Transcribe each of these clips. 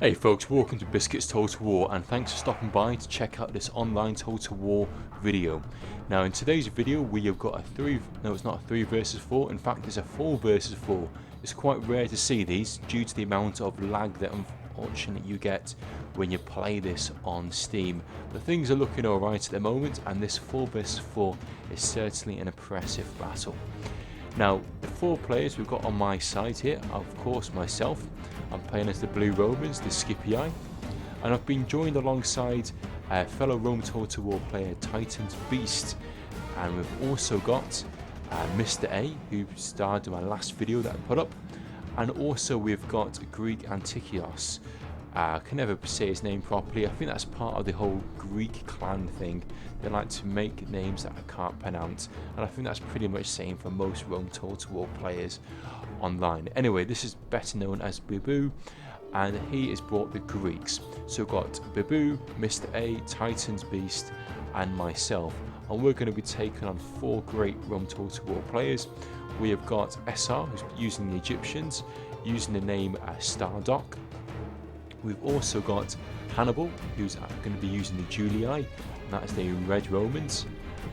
Hey folks, welcome to Biscuits Total War, and thanks for stopping by to check out this online Total War video. Now in today's video we have got it's not a 3 versus 4, in fact it's a 4 versus 4. It's quite rare to see these due to the amount of lag that unfortunately you get when you play this on Steam. But things are looking alright at the moment, and this 4 versus 4 is certainly an impressive battle. Now, the 4 players we've got on my side here, of course myself, I'm playing as the Blue Romans, the Scipii, and I've been joined alongside fellow Rome Total War player Titans Beast, and we've also got Mr. A, who starred in my last video that I put up, and also we've got GREEK-ANTIOXOS. I can never say his name properly. I think that's part of the whole Greek clan thing. They like to make names that I can't pronounce, and I think that's pretty much the same for most Rome Total War players online. Anyway, this is better known as Bibu, and he has brought the Greeks. So we've got Bibu, Mr. A, Titans Beast, and myself, and we're going to be taking on 4 great Rome Total War players. We have got SR, who's using the Egyptians, using the name Stardock. We've also got Hannibal, who's going to be using the Julii, and that's the Red Romans.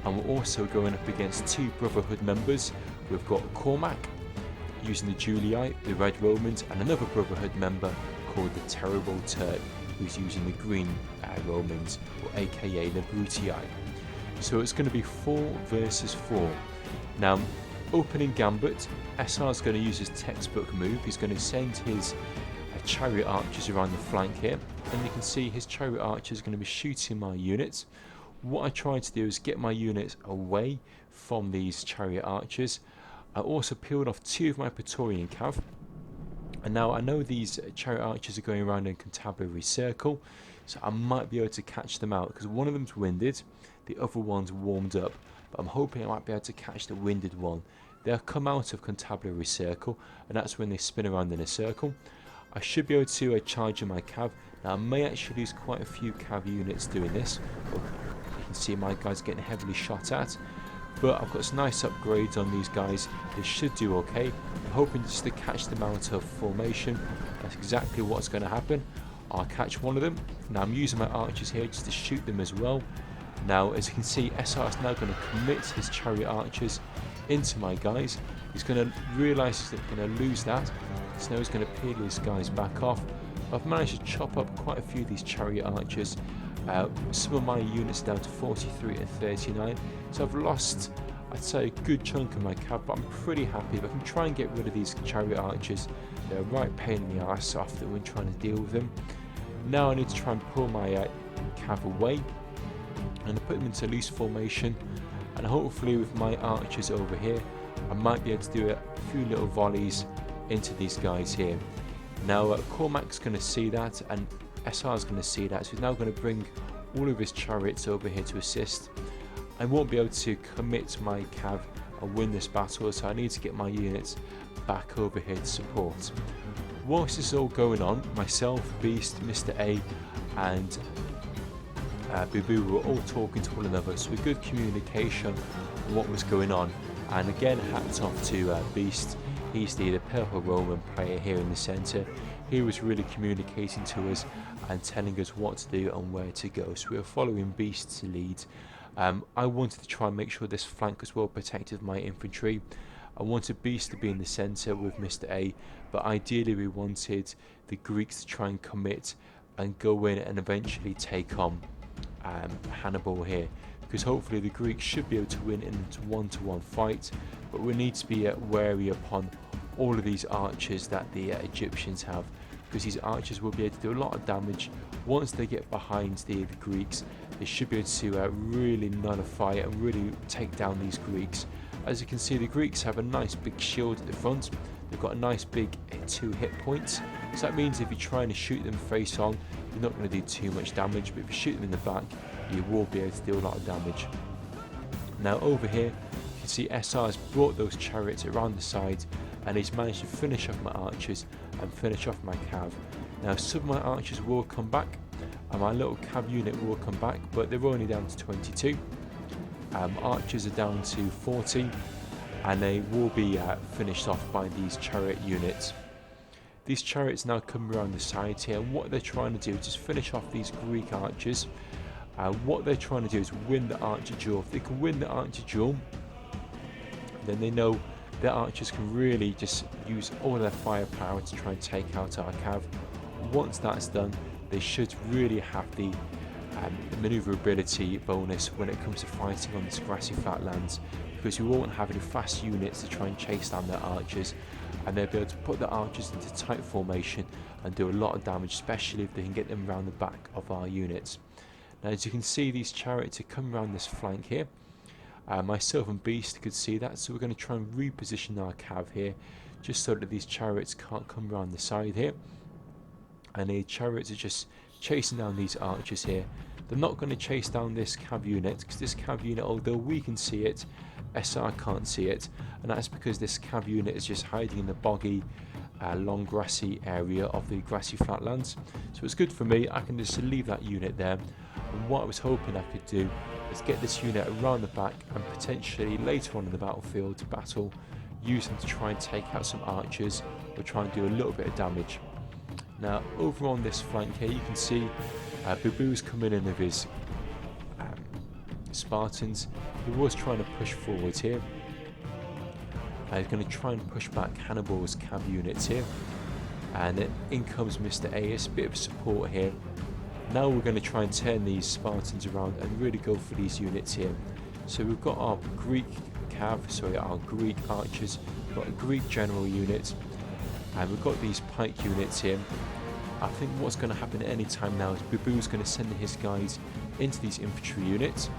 And we're also going up against 2 Brotherhood members. We've got CORMAC, using the Julii, the Red Romans, and another Brotherhood member called the Terrible Turk, who's using the Green Romans, or aka the Bruitii. So it's going to be 4 versus 4. Now, opening gambit, SR is going to use his textbook move. He's going to send his chariot archers around the flank here, and you can see his chariot archers are going to be shooting my units. What I try to do is get my units away from these chariot archers. I also peeled off 2 of my Praetorian cav, and now I know these chariot archers are going around in a constabulary circle, so I might be able to catch them out because one of them's winded, the other one's warmed up, but I'm hoping I might be able to catch the winded one. They'll come out of constabulary circle, and that's when they spin around in a circle. I should be able to charge in my cav. Now I may actually lose quite a few cav units doing this. You can see my guys getting heavily shot at, but I've got some nice upgrades on these guys. They should do okay. I'm hoping just to catch them out of formation. That's exactly what's going to happen. I'll catch one of them. Now I'm using my archers here just to shoot them as well. Now as you can see, SR is now going to commit his chariot archers into my guys. He's going to realise he's going to lose that, so now he's going to peel these guys back off. I've managed to chop up quite a few of these chariot archers. Some of my units down to 43 and 39, so I've lost, I'd say, a good chunk of my cav, but I'm pretty happy. If I can try and get rid of these chariot archers, they're a right pain in the arse after when trying to deal with them. Now I need to try and pull my cav away and put them into loose formation, and hopefully with my archers over here I might be able to do a few little volleys into these guys here. Now Cormac's going to see that, and SR is going to see that, so he's now going to bring all of his chariots over here to assist. I won't be able to commit my cav and win this battle, so I need to get my units back over here to support. Whilst this is all going on, myself, Beast, Mr. A and Bibu were all talking to one another, so with good communication on what was going on. And again, hats off to Beast. He's the purple Roman player here in the centre. He was really communicating to us and telling us what to do and where to go, so we were following Beast's lead. I wanted to try and make sure this flank was well protected with my infantry. I wanted Beast to be in the centre with Mr. A, but ideally we wanted the Greeks to try and commit and go in and eventually take on Hannibal here, because hopefully the Greeks should be able to win in a one-to-one fight, but we need to be wary upon all of these archers that the Egyptians have, because these archers will be able to do a lot of damage. Once they get behind the Greeks, they should be able to really nullify and really take down these Greeks. As you can see, the Greeks have a nice big shield at the front. They've got a nice big 2 hit points, so that means if you're trying to shoot them face on, you're not going to do too much damage, but if you shoot them in the back, you will be able to do a lot of damage. Now over here, you can see SR has brought those chariots around the side, and he's managed to finish off my archers and finish off my cav. Now some of my archers will come back, and my little cav unit will come back, but they're only down to 22. Archers are down to 40, and they will be finished off by these chariot units. These chariots now come around the sides here, and what they're trying to do is just finish off these Greek archers. What they're trying to do is win the archer duel. If they can win the archer duel, then they know their archers can really just use all their firepower to try and take out our cav. Once that's done, they should really have the maneuverability bonus when it comes to fighting on this grassy flatlands, because we won't have any fast units to try and chase down their archers, and they'll be able to put the archers into tight formation and do a lot of damage, especially if they can get them around the back of our units. Now, as you can see, these chariots are coming around this flank here. Myself and Beast could see that, so we're going to try and reposition our cav here, just so that these chariots can't come around the side here. And the chariots are just chasing down these archers here. They're not going to chase down this cav unit, because this cav unit, although we can see it, SR can't see it, and that's because this cav unit is just hiding in the boggy, long grassy area of the grassy flatlands. So it's good for me, I can just leave that unit there, and what I was hoping I could do is get this unit around the back and potentially later on in the battlefield to battle, use them to try and take out some archers or try and do a little bit of damage. Now, over on this flank here, you can see Babu's coming in with his Spartans. He was trying to push forwards here. He's going to try and push back Hannibal's cav units here. And then in comes Mr. A, a bit of support here. Now we're going to try and turn these Spartans around and really go for these units here. So we've got our Greek our Greek archers, we've got a Greek general unit, and we've got these pike units here. I think what's going to happen at any time now is Babu's going to send his guys into these infantry units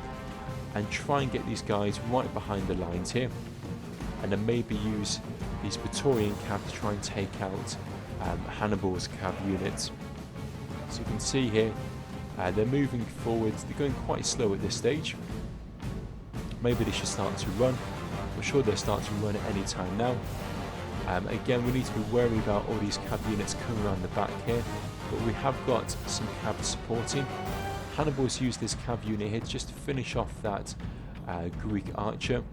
and try and get these guys right behind the lines here, and then maybe use these Praetorian cav to try and take out Hannibal's cav units. So you can see here they're moving forwards. They're going quite slow at this stage. Maybe they should start to run. I'm sure they'll start to run at any time now. Again, we need to be wary about all these cav units coming around the back here, but we have got some cav supporting. Hannibal's used this cav unit here just to finish off that Greek archer.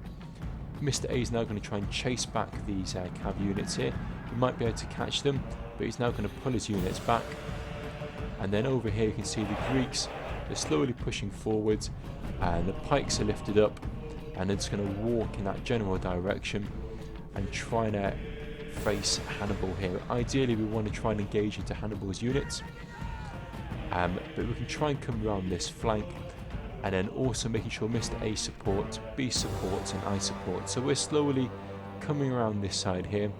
Mr. A is now going to try and chase back these cav units here. He might be able to catch them, but he's now going to pull his units back. And then over here you can see the Greeks, they're slowly pushing forwards, and the pikes are lifted up, and they're just going to walk in that general direction and try to face Hannibal here. Ideally we want to try and engage into Hannibal's units, but we can try and come around this flank, and then also making sure Mr. A supports, B supports, and I support. So we're slowly coming around this side here,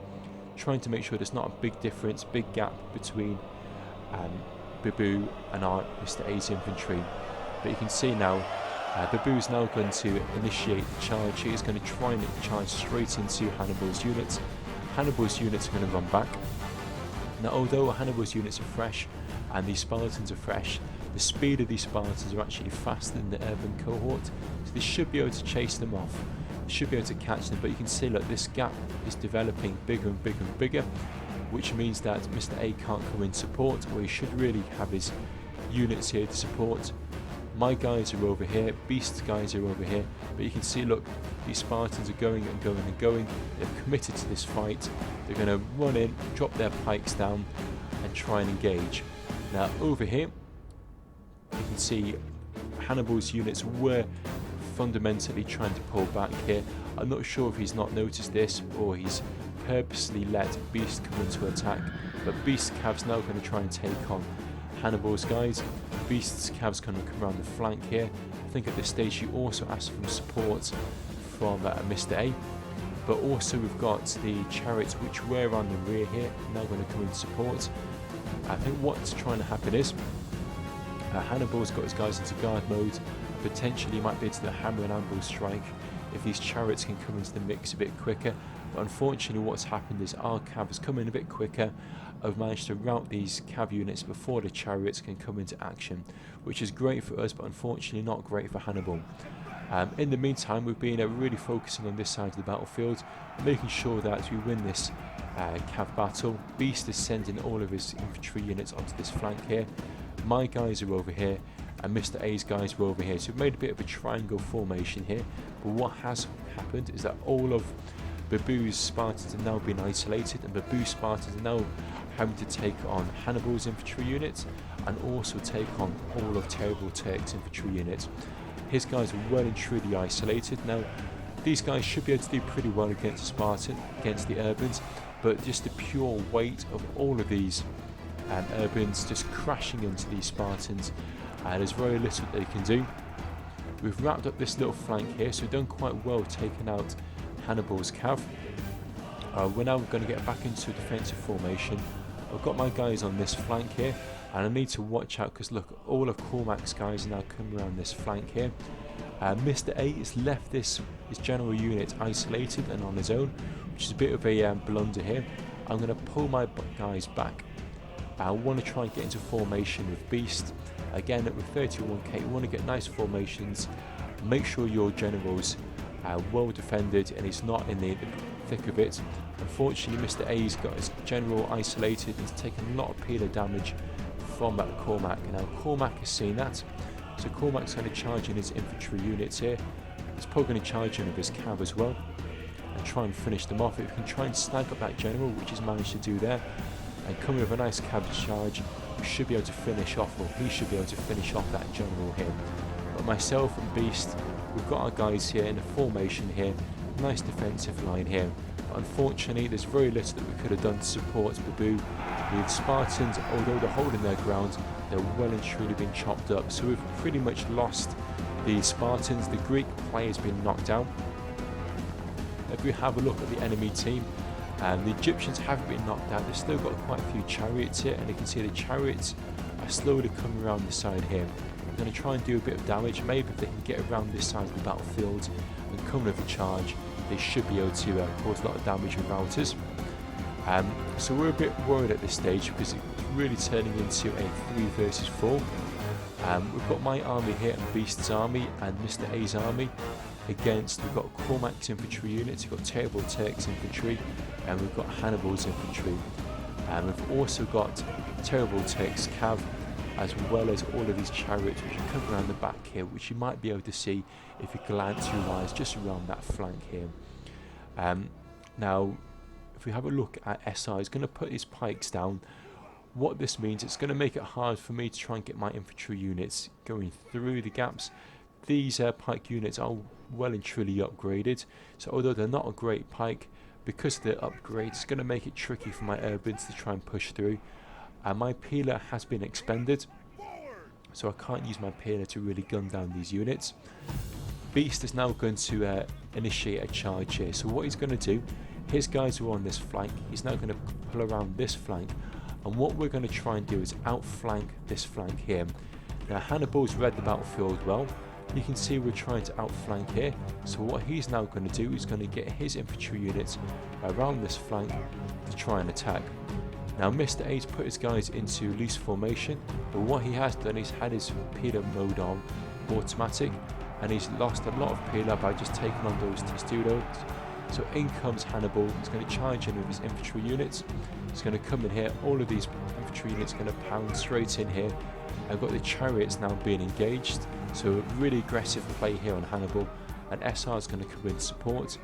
trying to make sure there's not a big difference, big gap between Babu and our Mr. A's infantry. But you can see now Babu's now going to initiate the charge. He's going to try and charge straight into Hannibal's units. Hannibal's units are going to run back. Now, although Hannibal's units are fresh and these Spartans are fresh, the speed of these Spartans are actually faster than the urban cohort, so they should be able to chase them off. They should be able to catch them, but you can see look, this gap is developing bigger and bigger and bigger, which means that Mr. A can't come in support, or he should really have his units here to support. My guys are over here, Beast's guys are over here, but you can see, look, these Spartans are going and going and going. They're committed to this fight. They're going to run in, drop their pikes down, and try and engage. Now, over here, you can see Hannibal's units were fundamentally trying to pull back here. I'm not sure if he's not noticed this, or he's purposely let Beast come into attack, but Beast's cav's now going to try and take on Hannibal's guys. Beast's cav's going to come around the flank here. I think at this stage he also asked for support from Mr. A, but also we've got the chariots which were on the rear here now going to come in support. I think what's trying to happen is Hannibal's got his guys into guard mode. Potentially might be into the hammer and anvil strike if these chariots can come into the mix a bit quicker, but unfortunately what's happened is our cav has come in a bit quicker. I've managed to rout these cav units before the chariots can come into action, which is great for us, but unfortunately not great for Hannibal. In the meantime, we've been really focusing on this side of the battlefield, making sure that we win this cav battle. Beast is sending all of his infantry units onto this flank here. My guys are over here, and Mr. A's guys were over here. So we've made a bit of a triangle formation here, but what has happened is that all of Babu's Spartans have now been isolated, and Babu's Spartans are now having to take on Hannibal's infantry units and also take on all of Terrible Turk's infantry units. His guys are well and truly isolated. Now, these guys should be able to do pretty well against the Spartan, against the Urbans, but just the pure weight of all of these Urbans just crashing into these Spartans, there's very little they can do. We've wrapped up this little flank here, so we've done quite well taking out Hannibal's cav. We're now going to get back into defensive formation. I've got my guys on this flank here, and I need to watch out because look, all of CORMAC's guys are now coming around this flank here. Mr. A has left his general unit isolated and on his own, which is a bit of a blunder here. I'm going to pull my guys back. I want to try and get into formation with Beast. Again, with 31k, you want to get nice formations. Make sure your general's well defended and he's not in the thick of it. Unfortunately, Mr. A's got his general isolated and he's taken a lot of peeler damage from that CORMAC. Now, CORMAC has seen that, so CORMAC's going to charge in his infantry units here. He's probably going to charge in with his cav as well and try and finish them off. If we can try and snag up that general, which he's managed to do there, and come with a nice cav charge, we should be able to finish off, or he should be able to finish off that general here. But myself and Beast, we've got our guys here in a formation here, nice defensive line here. But unfortunately, there's very little that we could have done to support Babu. The Spartans, although they're holding their ground, they're well and truly been chopped up. So we've pretty much lost the Spartans. The Greek player has been knocked down. If we have a look at the enemy team, the Egyptians haven't been knocked out. They've still got quite a few chariots here, and you can see the chariots are slowly coming around the side here. We're going to try and do a bit of damage. Maybe if they can get around this side of the battlefield and come with a charge, they should be able to cause a lot of damage with routers. So we're a bit worried at this stage because it's really turning into a 3 versus 4. We've got my army here and Beast's army and Mr. A's army against, we've got CORMAC's infantry units, we've got Terrible Turk's infantry, and we've got Hannibal's infantry. And we've also got Terrible Turk's cav, as well as all of these chariots which are coming around the back here, which you might be able to see if you glance your eyes just around that flank here. Now, if we have a look at SR, he's going to put his pikes down. What this means, it's going to make it hard for me to try and get my infantry units going through the gaps. These pike units are well and truly upgraded, so although they're not a great pike, because of their upgrade, it's going to make it tricky for my urbans to try and push through. My peeler has been expended, so I can't use my peeler to really gun down these units. Beast is now going to initiate a charge here, so what he's going to do, his guys are on this flank, he's now going to pull around this flank, and what we're going to try and do is outflank this flank here. Now Hannibal's read the battlefield well. You can see we're trying to outflank here, so what he's now going to do is going to get his infantry units around this flank to try and attack. Now Mr. A's put his guys into loose formation, but what he has done is had his peeler mode on automatic, and he's lost a lot of peeler by just taking on those testudos. So in comes Hannibal, he's going to charge in with his infantry units, he's going to come in here, all of these infantry units are going to pound straight in here. I've got the chariots now being engaged, so really aggressive play here on Hannibal, and SR is going to come in support.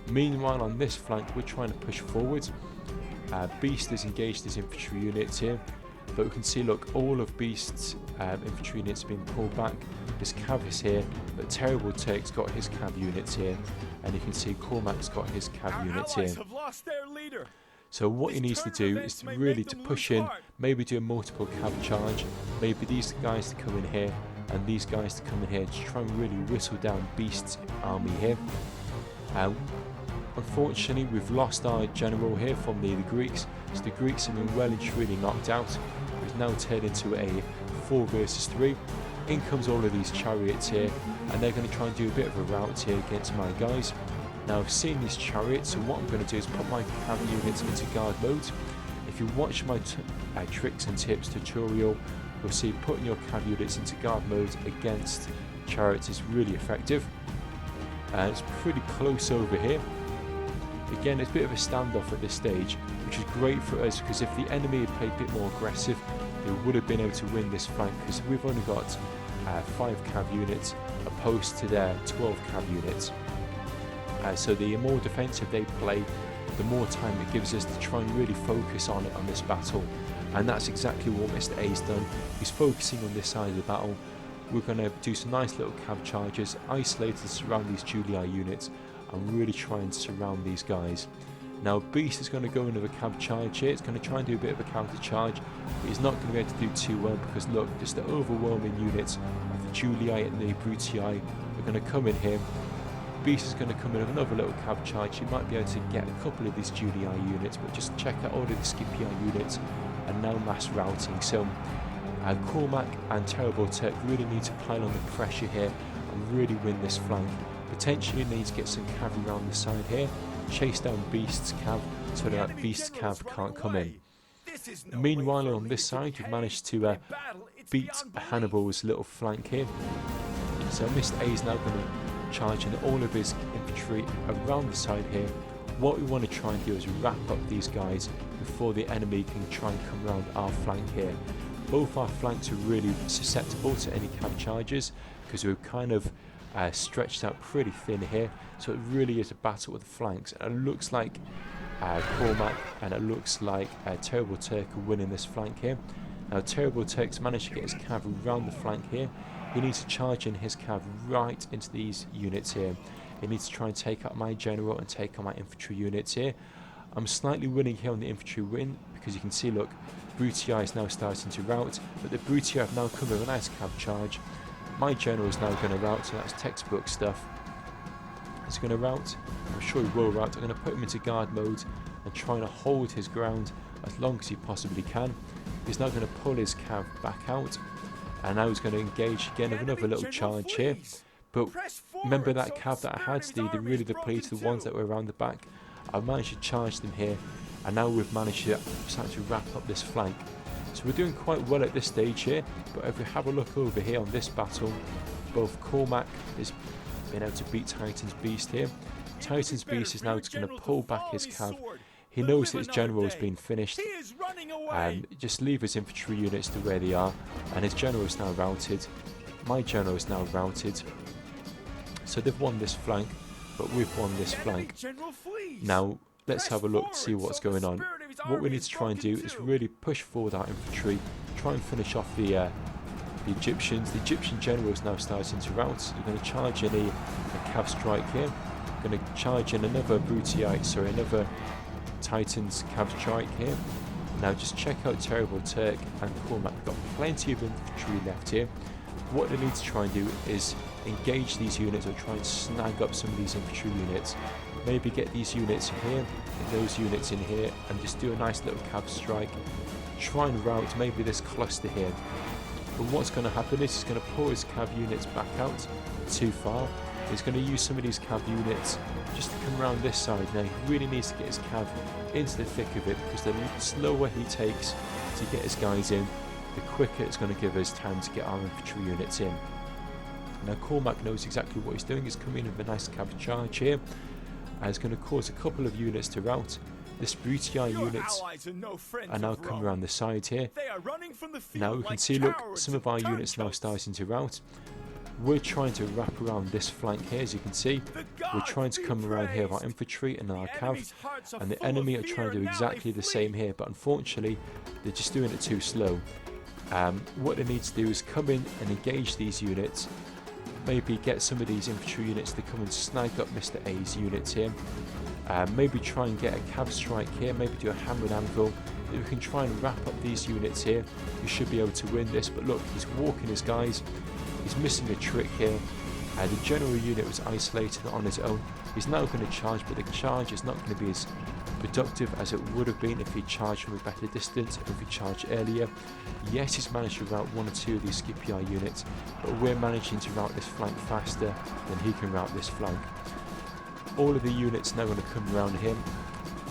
Meanwhile on this flank we're trying to push forward. Beast has engaged his infantry units here, but we can see, look, all of Beast's infantry units have been pulled back. His cav is here, but Terrible Turk's got his cav units here, and you can see CORMAC's got his cav units here. So what he needs to do is to really to push in, maybe do a multiple cav charge, maybe these guys to come in here and these guys to come in here to try and really whistle down Beast's army here. Unfortunately, we've lost our general here from the Greeks, so the Greeks have been well and truly knocked out. We've now turned into a 4 versus 3. In comes all of these chariots here, and they're going to try and do a bit of a rout here against my guys. Now I've seen these chariots, so what I'm going to do is put my cav units into guard mode. If you watch my tricks and tips tutorial, you'll see putting your cav units into guard mode against chariots is really effective. It's pretty close over here. Again, it's a bit of a standoff at this stage, which is great for us because if the enemy had played a bit more aggressive, they would have been able to win this flank because we've only got 5 cav units opposed to their 12 cav units. So the more defensive they play, the more time it gives us to try and really focus on this battle. And that's exactly what Mr. A's done. He's focusing on this side of the battle. We're going to do some nice little cav charges, isolate and surround these Julii units, and really try and surround these guys. Now Beast is going to go another cav charge here. It's going to try and do a bit of a counter charge, but he's not going to be able to do too well because look, just the overwhelming units of the Julii and the Bruitii are going to come in here. Beast is going to come in with another little cav charge. He might be able to get a couple of these Julii units, but just check out all of the Scipii units and now mass routing. So CORMAC and Terrible Turk really need to pile on the pressure here and really win this flank. Potentially need to get some cav around the side here, chase down Beast's cav so that Beast's cav can't come in. Meanwhile on this side we've managed to beat Hannibal's little flank here. So Mr. A is now going to charge in all of his infantry around the side here. What we want to try and do is wrap up these guys before the enemy can try and come around our flank here. Both our flanks are really susceptible to any cav charges because we're kind of stretched out pretty thin here, so it really is a battle with the flanks. And it looks like CORMAC and it looks like Terrible Turk are winning this flank here. Now Terrible Turk's managed to get his cav around the flank here. He needs to charge in his cav right into these units here. He needs to try and take out my general and take out my infantry units here. I'm slightly winning here on the infantry win because you can see, look, Bruitii is now starting to rout, but the Bruitii have now come with a nice cav charge. My general is now going to rout, so that's textbook stuff. He's going to rout. I'm sure he will rout. I'm going to put him into guard mode and trying to hold his ground as long as he possibly can. He's now going to pull his cav back out, and now he's going to engage again with another little charge here. But remember that cav that I had, the really depleted ones that were around the back? I managed to charge them here, and now we've managed to start to wrap up this flank. So we're doing quite well at this stage here, but if we have a look over here on this battle, both CORMAC is being able to beat Titan's Beast here. Titan's Beast is now just going to pull back his cav. He knows that his general has been finished, and just leave his infantry units to where they are, and his general is now routed. My general is now routed. So they've won this flank, but we've won this flank. Now let's have a look to see what's going on. What we need to try and do is really push forward our infantry, try and finish off the Egyptians. The Egyptian general is now starting to rout. We're going to charge in a cav strike here. We're going to charge in another another Titan's cav strike here. Now just check out Terrible Turk and CORMAC. We've got plenty of infantry left here. What they need to try and do is engage these units or try and snag up some of these infantry units. Maybe get these units here, those units in here, and just do a nice little cav strike. Try and rout maybe this cluster here. But what's going to happen is he's going to pull his cav units back out too far. He's going to use some of these cav units just to come around this side. Now he really needs to get his cav into the thick of it, because the slower he takes to get his guys in, the quicker it's going to give us time to get our infantry units in. Now CORMAC knows exactly what he's doing. He's coming in with a nice cav charge here. And it's going to cause a couple of units to rout. This Bruitii units are now coming around the side here. Now we can see, look, some of our units now starting to rout. We're trying to wrap around this flank here, as you can see. We're trying to come around here with our infantry and our cav, and the enemy are trying to do exactly the same here, but unfortunately they're just doing it too slow. What they need to do is come in and engage these units. Maybe get some of these infantry units to come and snag up Mr. A's units here. Maybe try and get a cav strike here, maybe do a hammer and anvil. If we can try and wrap up these units here, we should be able to win this. But look, he's walking his guys, he's missing a trick here. The general unit was isolated on his own. He's now going to charge, but the charge is not going to be as productive as it would have been if he charged from a better distance, if he charged earlier. Yes, he's managed to rout one or two of these Scipii units, but we're managing to rout this flank faster than he can rout this flank. All of the units now going to come around him.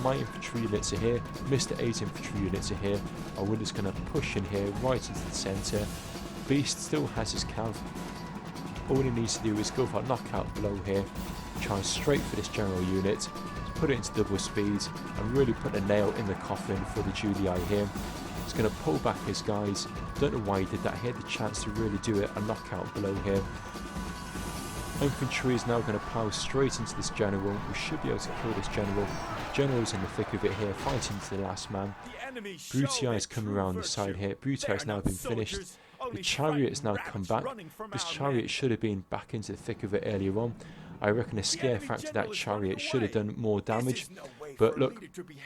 My infantry units are here, Mr. A's infantry units are here. Our winner's going to push in here right into the centre. Beast still has his cav. All he needs to do is go for a knockout blow here, try straight for this general unit, put it into double speed and really put a nail in the coffin for the Julii here. He's going to pull back his guys. Don't know why he did that. He had the chance to really do it, a knockout blow here. Infantry is now going to plow straight into this general. We should be able to kill this general. General's in the thick of it here, fighting to the last man. Bruitii is coming around the side here. Bruitii has now been finished. The chariot has now come back. This chariot should have been back into the thick of it earlier on. I reckon a scare factor that chariot should have done more damage. But look,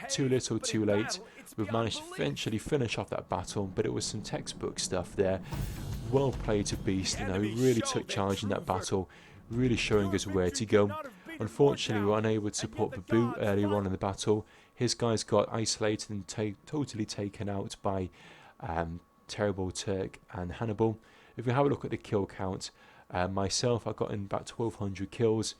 too little, too late. We've managed to eventually finish off that battle, but it was some textbook stuff there. Well played to Beast, you know, he really took charge in that battle, really showing us where to go. Unfortunately, we were unable to support Babu earlier on in the battle. His guys got isolated and totally taken out by Terrible Turk and Hannibal. If we have a look at the kill count, myself, I got in about 1200 kills.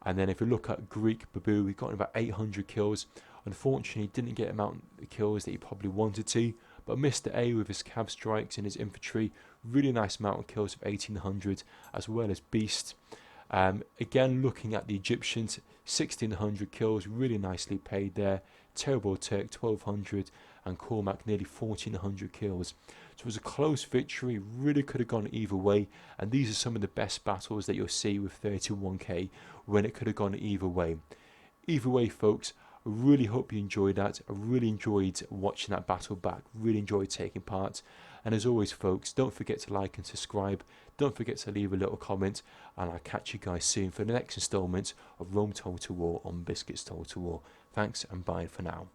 And then if we look at Greek Babu, we got in about 800 kills. Unfortunately, didn't get the amount of kills that he probably wanted to. But Mr. A with his cab strikes and his infantry, really nice amount of kills of 1800, as well as Beast. Again, looking at the Egyptians, 1600 kills, really nicely paid there. Terrible Turk, 1200, and CORMAC nearly 1400 kills. So it was a close victory, really could have gone either way, and these are some of the best battles that you'll see with 31k, when it could have gone either way. Either way, folks, I really hope you enjoyed that. I really enjoyed watching that battle back, really enjoyed taking part. And as always, folks, don't forget to like and subscribe. Don't forget to leave a little comment, and I'll catch you guys soon for the next instalment of Rome Total War on Biscuits Total War. Thanks and bye for now.